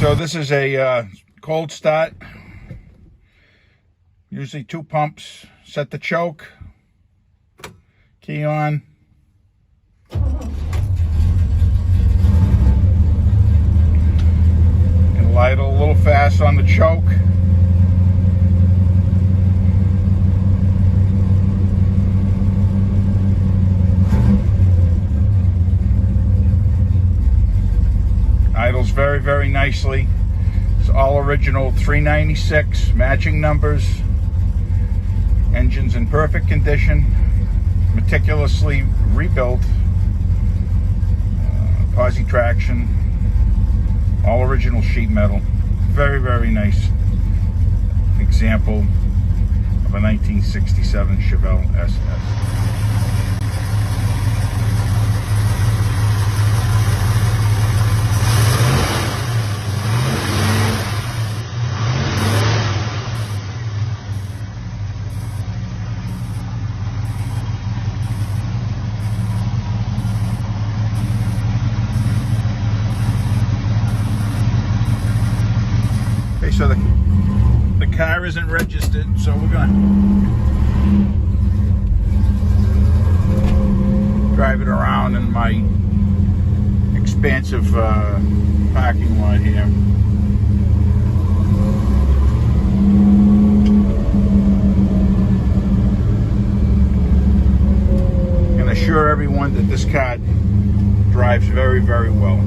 So this is a cold start. Usually 2 pumps. Set the choke. Key on. And light a little fast on the choke. Idles very, very nicely. It's all original 396, matching numbers. Engine's in perfect condition, meticulously rebuilt. Posi traction, all original sheet metal. Very, very nice example of a 1967 Chevelle SS. So the car isn't registered, so we're gonna drive it around in my expansive parking lot here. I can assure everyone that this car drives very, very well.